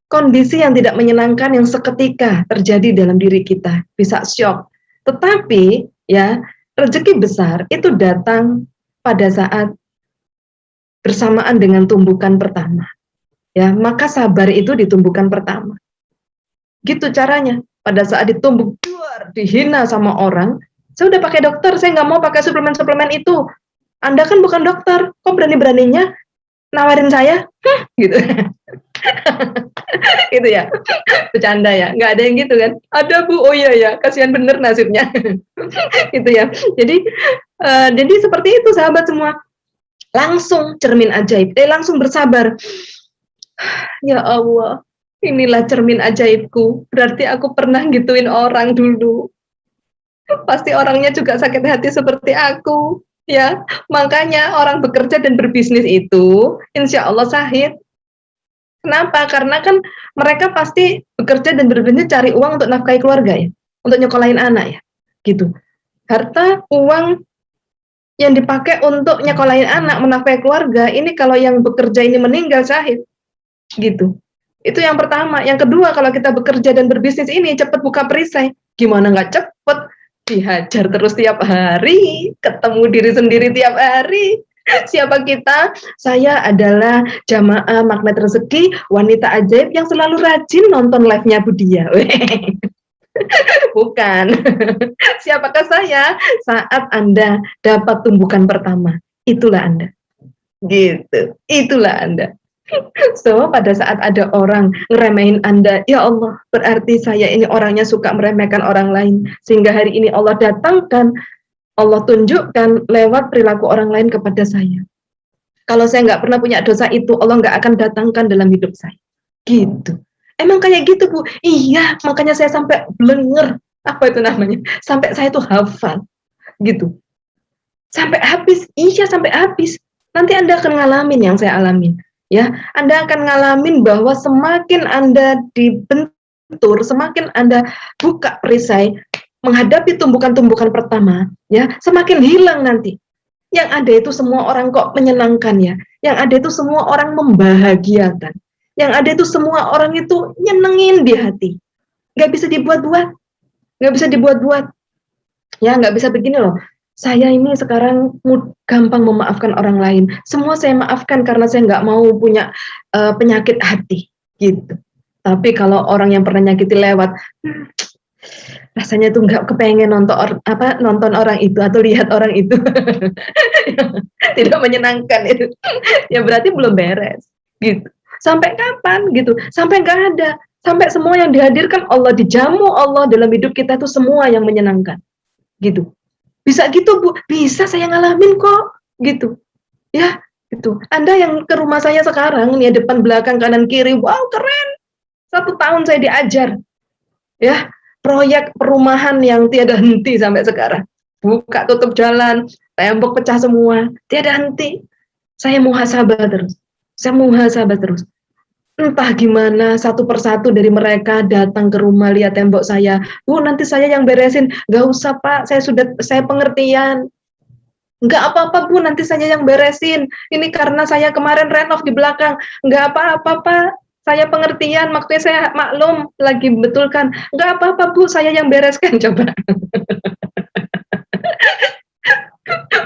kondisi yang tidak menyenangkan yang seketika terjadi dalam diri kita, bisa shock. Tetapi ya, rezeki besar itu datang pada saat bersamaan dengan tumbukan pertama. Ya, maka sabar itu ditumbukan pertama. Gitu caranya. Pada saat ditumbuk, dihina sama orang, saya udah pakai dokter, saya nggak mau pakai suplemen-suplemen itu. Anda kan bukan dokter, kok berani-beraninya nawarin saya? Gitu. Gitu ya, bercanda ya, nggak ada yang gitu kan? Ada Bu, oh iya ya, kasihan bener nasibnya. Gitu ya. Jadi seperti itu sahabat semua. Langsung cermin ajaib, langsung bersabar. Ya Allah, inilah cermin ajaibku. Berarti aku pernah gituin orang dulu. Pasti orangnya juga sakit hati seperti aku. Ya, makanya orang bekerja dan berbisnis itu, insya Allah sahid. Kenapa? Karena kan mereka pasti bekerja dan berbisnis cari uang untuk nafkahi keluarga ya, untuk nyekolahin anak ya, gitu. Harta, uang yang dipakai untuk nyekolahin anak, menafkahi keluarga, ini kalau yang bekerja ini meninggal syahid, gitu. Itu yang pertama. Yang kedua, kalau kita bekerja dan berbisnis ini cepat buka perisai, gimana nggak cepet? Dihajar terus tiap hari, ketemu diri sendiri tiap hari. Siapa kita? Saya adalah jamaah magnet rezeki, wanita ajaib yang selalu rajin nonton live-nya Budia. Bukan. Siapakah saya? Saat Anda dapat tumbukan pertama, itulah Anda. Gitu. Itulah Anda. So, pada saat ada orang ngeremehin Anda, ya Allah, berarti saya ini orangnya suka meremehkan orang lain. Sehingga hari ini Allah datangkan, Allah tunjukkan lewat perilaku orang lain kepada saya. Kalau saya nggak pernah punya dosa itu, Allah nggak akan datangkan dalam hidup saya. Gitu. Emang kayak gitu, Bu? Iya, makanya saya sampai blenger. Apa itu namanya? Sampai saya tuh hafal. Gitu. Sampai habis. Iya, sampai habis. Nanti Anda akan ngalamin yang saya alamin. Ya, Anda akan ngalamin bahwa semakin Anda dibentur, semakin Anda buka perisai, menghadapi tumbukan-tumbukan pertama, ya, semakin hilang nanti. Yang ada itu semua orang kok menyenangkan ya. Yang ada itu semua orang membahagiakan. Yang ada itu semua orang itu nyenengin di hati. Nggak bisa dibuat-buat. Nggak bisa dibuat-buat. Ya, nggak bisa begini loh. Saya ini sekarang gampang memaafkan orang lain. Semua saya maafkan karena saya nggak mau punya penyakit hati. Gitu. Tapi kalau orang yang pernah nyakiti lewat, rasanya tuh nggak kepengen nonton orang itu atau lihat orang itu. Tidak menyenangkan itu. Ya berarti belum beres. Gitu. Sampai kapan gitu? Sampai nggak ada. Sampai semua yang dihadirkan Allah, dijamu Allah dalam hidup kita itu semua yang menyenangkan. Gitu. Bisa gitu, Bu? Bisa, saya ngalamin kok. Gitu. Ya, gitu. Anda yang ke rumah saya sekarang, nih depan, belakang, kanan, kiri, wow keren. 1 tahun saya diajar. Ya, proyek perumahan yang tiada henti sampai sekarang. Buka tutup jalan, tembok pecah semua, tiada henti. Saya muhasabah terus. Entah gimana satu persatu dari mereka datang ke rumah, lihat tembok saya, Bu nanti saya yang beresin. Gak usah Pak, saya pengertian. Nggak apa-apa Bu, nanti saya yang beresin. Ini karena saya kemarin renov di belakang. Nggak apa-apa Pak, saya pengertian, maksudnya saya maklum, lagi betulkan. Nggak apa-apa Bu, saya yang bereskan. Coba,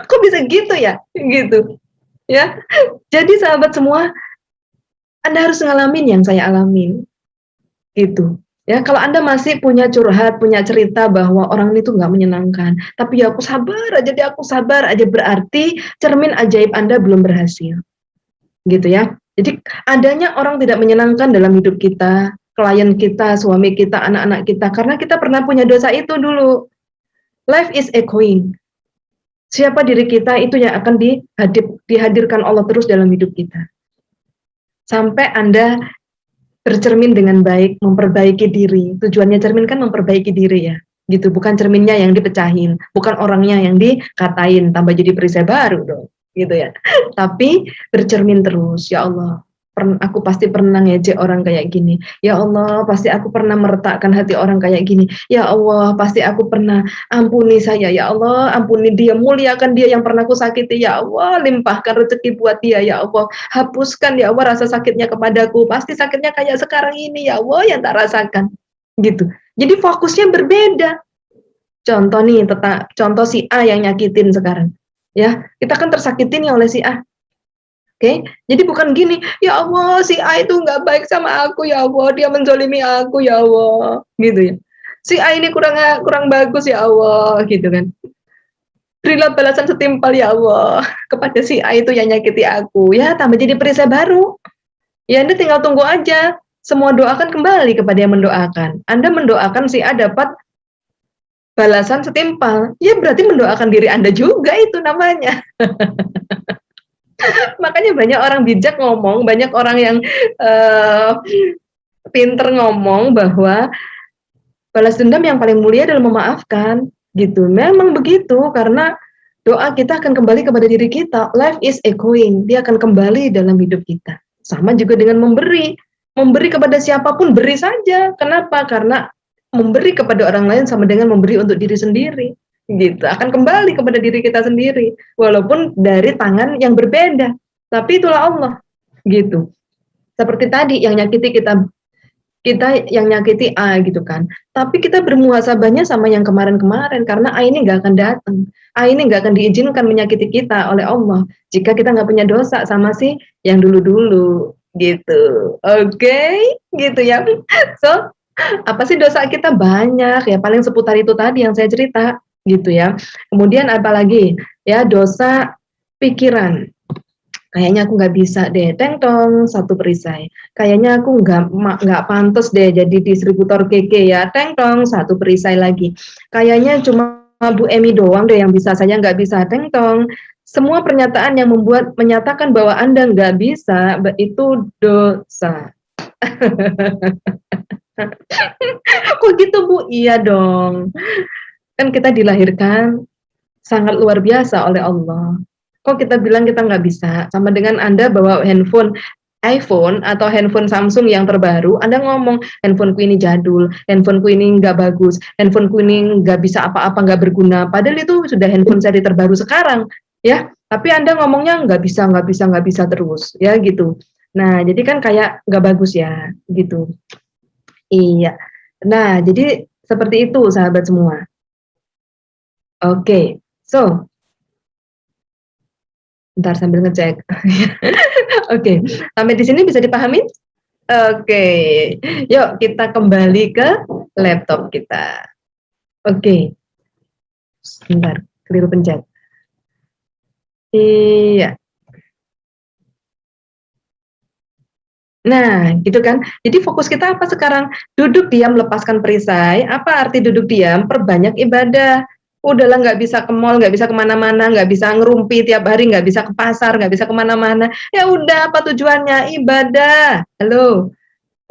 kok bisa gitu ya? Gitu. Ya, jadi sahabat semua, Anda harus ngalamin yang saya alamin. Gitu. Ya, kalau Anda masih punya curhat, punya cerita bahwa orang itu nggak menyenangkan, tapi ya aku sabar aja, jadi aku sabar aja, berarti cermin ajaib Anda belum berhasil. Gitu ya. Jadi adanya orang tidak menyenangkan dalam hidup kita, klien kita, suami kita, anak-anak kita, karena kita pernah punya dosa itu dulu. Life is echoing. Siapa diri kita itu yang akan dihadirkan Allah terus dalam hidup kita. Sampai Anda bercermin dengan baik, memperbaiki diri. Tujuannya cermin kan memperbaiki diri ya. Gitu, bukan cerminnya yang dipecahin, bukan orangnya yang dikatain, tambah jadi perisai baru dong. Gitu ya. Tapi bercermin terus, ya Allah. Aku pasti pernah ngejek orang kayak gini. Ya Allah, pasti aku pernah meretakkan hati orang kayak gini. Ya Allah, pasti aku pernah, ampuni saya. Ya Allah, ampuni dia, muliakan dia yang pernah aku sakiti. Ya Allah, limpahkan rezeki buat dia. Ya Allah, hapuskan ya Allah rasa sakitnya kepadaku. Pasti sakitnya kayak sekarang ini. Ya Allah, yang tak rasakan. Gitu. Jadi fokusnya berbeda. Contoh nih, contoh si A yang nyakitin sekarang. Ya, kita kan tersakitin ya oleh si A. Oke, jadi bukan gini, ya Allah si A itu nggak baik sama aku, ya Allah dia menzolimi aku, ya Allah, gitu ya. Si A ini kurang bagus, ya Allah, gitu kan. Berilah balasan setimpal, ya Allah, kepada si A itu yang nyakiti aku. Ya, tambah jadi perisai baru. Ya, Anda tinggal tunggu aja. Semua doa akan kembali kepada yang mendoakan. Anda mendoakan si A dapat balasan setimpal. Ya, berarti mendoakan diri Anda juga itu namanya. Makanya banyak orang bijak ngomong, banyak orang yang pinter ngomong bahwa balas dendam yang paling mulia adalah memaafkan, gitu. Memang begitu, karena doa kita akan kembali kepada diri kita. Life is echoing, dia akan kembali dalam hidup kita. Sama juga dengan memberi kepada siapapun, beri saja. Kenapa? Karena memberi kepada orang lain sama dengan memberi untuk diri sendiri. Gitu, akan kembali kepada diri kita sendiri, walaupun dari tangan yang berbeda, tapi itulah Allah, gitu. Seperti tadi yang nyakiti kita yang nyakiti A gitu kan, tapi kita bermuhasabahnya sama yang kemarin-kemarin, karena A ini nggak akan datang, A ini nggak akan diizinkan menyakiti kita oleh Allah jika kita nggak punya dosa sama si yang dulu-dulu, gitu. Oke, gitu ya. So, apa sih dosa kita? Banyak ya, paling seputar itu tadi yang saya cerita, gitu ya. Kemudian apalagi ya, dosa pikiran. Kayaknya aku nggak bisa deh, teng-tong, satu perisai. Kayaknya aku nggak pantas deh jadi distributor keke ya, teng-tong, satu perisai lagi. Kayaknya cuma Bu Emi doang deh yang bisa, saya nggak bisa, teng-tong. Semua pernyataan yang menyatakan bahwa Anda nggak bisa, itu dosa. Kok gitu Bu? Iya dong. Kan kita dilahirkan sangat luar biasa oleh Allah. Kok kita bilang kita nggak bisa? Sama dengan Anda bawa handphone iPhone atau handphone Samsung yang terbaru, Anda ngomong, handphoneku ini jadul, handphoneku ini nggak bagus, handphoneku ini nggak bisa apa-apa, nggak berguna. Padahal itu sudah handphone seri terbaru sekarang, ya. Tapi Anda ngomongnya nggak bisa terus, ya gitu. Nah, jadi kan kayak nggak bagus ya, gitu. Iya. Nah, jadi seperti itu, sahabat semua. Oke, so bentar sambil ngecek. Oke, sampai di sini bisa dipahami? Oke, yuk kita kembali ke laptop kita. Oke, bentar, keliru pencet. Iya. Nah, gitu kan. Jadi fokus kita apa sekarang? Duduk diam, lepaskan perisai. Apa arti duduk diam? Perbanyak ibadah. Udahlah, nggak bisa ke mall, nggak bisa kemana-mana, nggak bisa ngerumpi tiap hari, nggak bisa ke pasar, nggak bisa kemana-mana. Ya udah, apa tujuannya? Ibadah. Halo.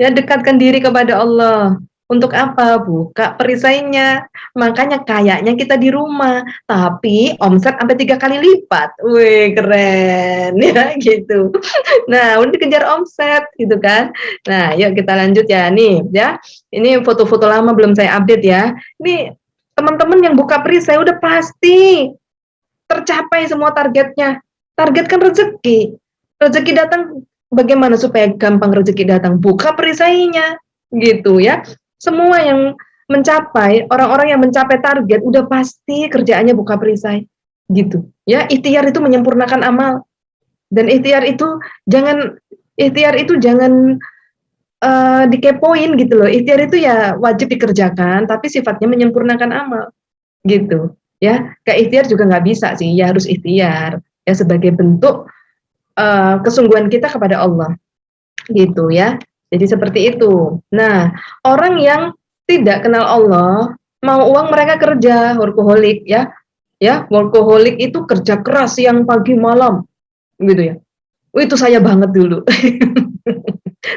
Ya, dekatkan diri kepada Allah. Untuk apa? Buka perisainya. Makanya kayaknya kita di rumah, tapi omset sampai 3 kali lipat. Wih, keren ya gitu. Nah, udah dikejar omset gitu kan. Nah, yuk kita lanjut ya nih ya. Ini foto-foto lama belum saya update ya. Ini teman-teman yang buka perisai udah pasti tercapai semua targetnya. Target kan rezeki. Rezeki datang, bagaimana supaya gampang rezeki datang? Buka perisainya gitu ya. Semua yang mencapai, orang-orang yang mencapai target udah pasti kerjaannya buka perisai gitu ya. Ikhtiar itu menyempurnakan amal, dan ikhtiar itu jangan dikepoin gitu loh. Ikhtiar itu ya wajib dikerjakan, tapi sifatnya menyempurnakan amal gitu ya. Kayak ikhtiar juga nggak bisa sih, ya harus ikhtiar ya sebagai bentuk kesungguhan kita kepada Allah gitu ya. Jadi seperti itu. Nah, orang yang tidak kenal Allah, mau uang mereka kerja, workaholic ya. Ya, workaholic itu kerja keras siang pagi malam gitu ya. Itu saya banget dulu.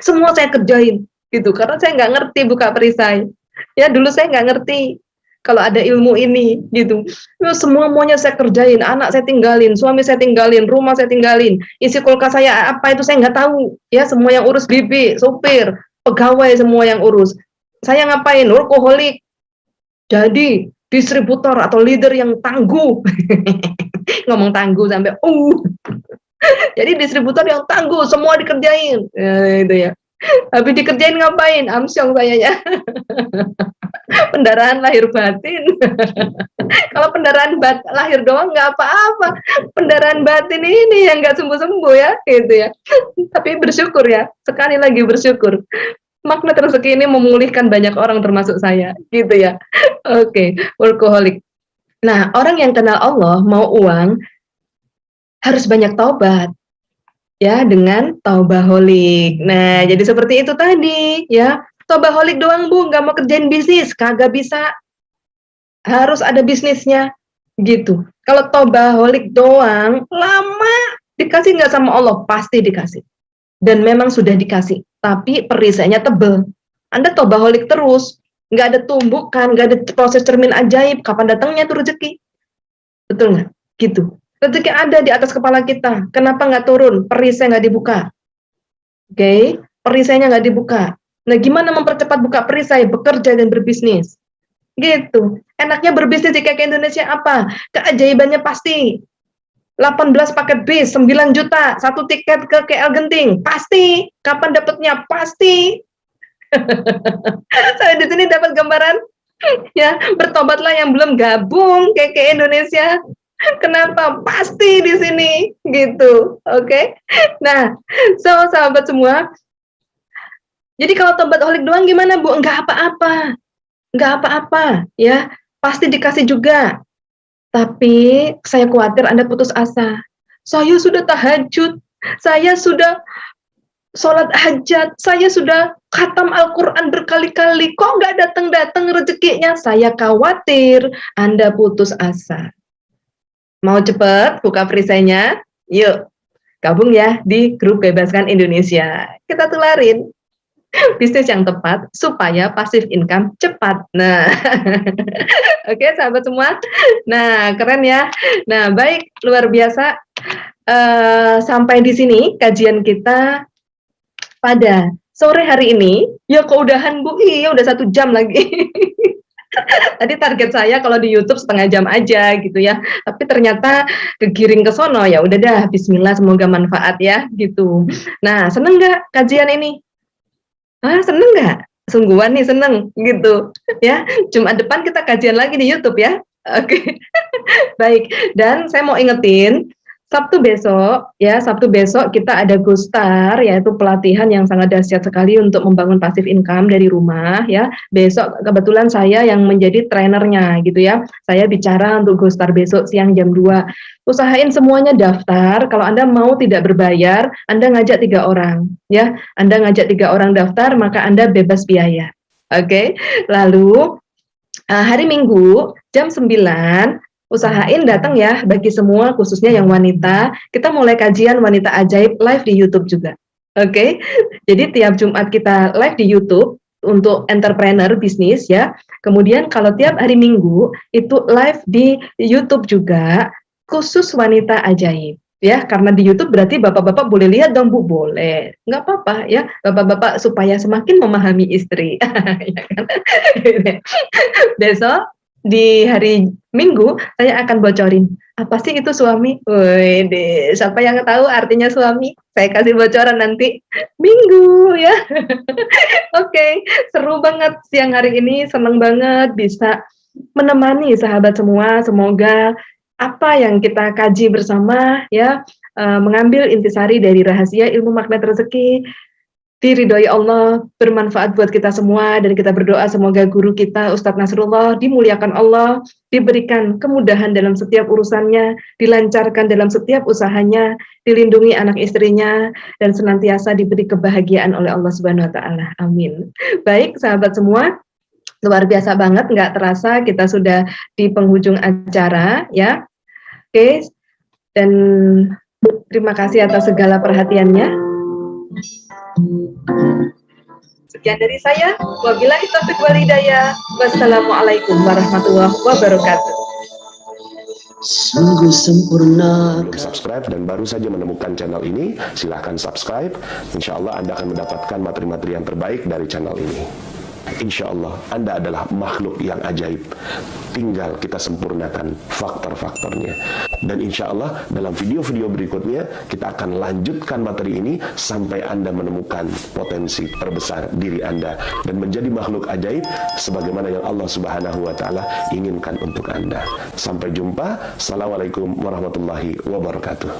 Semua saya kerjain gitu karena saya nggak ngerti buka perisai. Ya, dulu saya nggak ngerti kalau ada ilmu ini gitu. Semua maunya saya kerjain, anak saya tinggalin, suami saya tinggalin, rumah saya tinggalin, isi kulkas saya apa itu saya nggak tahu. Ya, semua yang urus bibi, sopir, pegawai semua yang urus. Saya ngapain? Workaholic. Jadi distributor atau leader yang tangguh. Ngomong tangguh sampai jadi distributor yang tangguh, semua dikerjain. Itu ya. Habis dikerjain ngapain? Amsyong sayanya. Pendarahan lahir batin. Kalau pendarahan lahir doang nggak apa-apa. Pendarahan batin ini yang nggak sembuh-sembuh ya, gitu ya. Tapi bersyukur ya, sekali lagi bersyukur. Magnet rezeki ini memulihkan banyak orang termasuk saya, gitu ya. Oke, workaholic. Nah, orang yang kenal Allah mau uang harus banyak taubat. Ya, dengan taubaholic. Nah, jadi seperti itu tadi, ya. Taubaholic doang, Bu, nggak mau kerjain bisnis, kagak bisa. Harus ada bisnisnya, gitu. Kalau taubaholic doang, lama dikasih nggak sama Allah, pasti dikasih. Dan memang sudah dikasih, tapi perisainya tebel. Anda taubaholic terus, nggak ada tumbukan, nggak ada proses cermin ajaib, kapan datangnya tuh rezeki? Betul nggak? Gitu. Rezeki ada di atas kepala kita. Kenapa nggak turun? Perisai nggak dibuka. Oke, perisainya nggak dibuka. Nah, gimana mempercepat buka perisai? Bekerja dan berbisnis. Gitu. Enaknya berbisnis di KK Indonesia apa? Keajaibannya pasti. 18 paket bis, 9 juta, 1 tiket ke KL Genting. Pasti. Kapan dapatnya? Pasti. Saya di sini dapat gambaran. Ya, bertobatlah yang belum gabung KK Indonesia. Kenapa? Pasti di sini, gitu. Oke. Nah, sahabat semua. Jadi kalau tobatholik doang gimana, Bu? Enggak apa-apa. Enggak apa-apa, ya. Pasti dikasih juga. Tapi saya khawatir Anda putus asa. Saya sudah tahajud, saya sudah sholat hajat, saya sudah khatam Al-Quran berkali-kali. Kok enggak datang-datang rezekinya? Saya khawatir Anda putus asa. Mau cepet buka perisainya? Yuk, gabung ya di grup Bebaskan Indonesia. Kita tularin bisnis yang tepat supaya passive income cepat. Nah, oke sahabat semua. Nah, keren ya. Nah, baik, luar biasa. Sampai di sini kajian kita pada sore hari ini. Ya, keudahan Bu, iya udah 1 jam lagi. Tadi target saya kalau di YouTube setengah jam aja gitu ya, tapi ternyata kegiring ke sono. Ya udah dah, bismillah, semoga manfaat ya gitu. Nah, seneng nggak kajian ini? Seneng nggak? Sungguhan nih seneng gitu ya. Jumat depan kita kajian lagi di YouTube ya. Oke. Baik, dan saya mau ingetin Sabtu besok kita ada Gustar, yaitu pelatihan yang sangat dahsyat sekali untuk membangun passive income dari rumah ya. Besok kebetulan saya yang menjadi trainernya gitu ya. Saya bicara untuk Gustar besok siang jam 2. Usahain semuanya daftar. Kalau Anda mau tidak berbayar, Anda ngajak 3 orang ya. Anda ngajak 3 orang daftar, maka Anda bebas biaya. Oke. Lalu hari Minggu jam 9 usahain datang ya, bagi semua khususnya yang wanita. Kita mulai kajian wanita ajaib live di YouTube juga. Oke. Jadi tiap Jumat kita live di YouTube untuk entrepreneur bisnis ya. Kemudian kalau tiap hari Minggu itu live di YouTube juga khusus wanita ajaib. Ya, karena di YouTube berarti bapak-bapak boleh lihat dong Bu, boleh, nggak apa-apa ya, bapak-bapak supaya semakin memahami istri. Ya kan? Besok di hari Minggu saya akan bocorin apa sih itu suami. Woi, siapa yang tahu artinya suami? Saya kasih bocoran nanti Minggu ya. Oke, seru banget siang hari ini, seneng banget bisa menemani sahabat semua. Semoga apa yang kita kaji bersama ya mengambil intisari dari rahasia ilmu magnet rezeki, diridhoi Allah, bermanfaat buat kita semua, dan kita berdoa semoga guru kita Ustadz Nasrullah dimuliakan Allah, diberikan kemudahan dalam setiap urusannya, dilancarkan dalam setiap usahanya, dilindungi anak istrinya, dan senantiasa diberi kebahagiaan oleh Allah Subhanahu wa taala. Amin. Baik sahabat semua, luar biasa banget, nggak terasa kita sudah di penghujung acara ya. Oke, dan terima kasih atas segala perhatiannya. Sekian dari saya. Wabillahi taufiq wal hidayah. Wassalamualaikum warahmatullahi wabarakatuh. Sungguh sempurna. Belum subscribe dan baru saja menemukan channel ini, silahkan subscribe. Insya Allah Anda akan mendapatkan materi-materi yang terbaik dari channel ini. Insya Allah Anda adalah makhluk yang ajaib. Tinggal kita sempurnakan faktor-faktornya. Dan insya Allah dalam video-video berikutnya kita akan lanjutkan materi ini sampai Anda menemukan potensi terbesar diri Anda dan menjadi makhluk ajaib sebagaimana yang Allah Subhanahu wa taala inginkan untuk Anda. Sampai jumpa. Assalamualaikum warahmatullahi wabarakatuh.